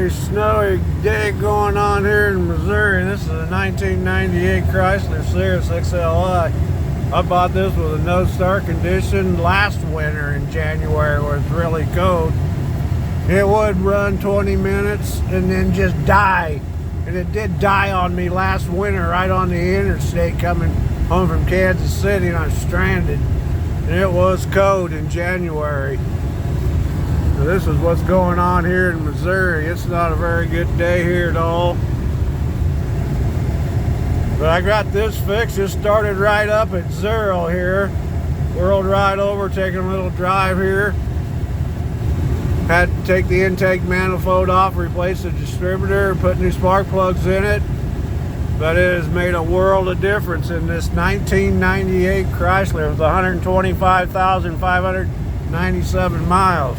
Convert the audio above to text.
really snowy day going on here in Missouri. This is a 1998 Chrysler Cirrus XLI. I bought this with a no start condition last winter in January where it's really cold. It would run 20 minutes and then just die. And it did die on me last winter right on the interstate coming home from Kansas City, and I was stranded. And it was cold in January. So this is what's going on here in Missouri. It's not a very good day here at all. But I got this fixed. Just started right up at 0 here. Whirled right over, taking a little drive here. Had to take the intake manifold off, replace the distributor, put new spark plugs in it. But it has made a world of difference in this 1998 Chrysler with 125,597 miles.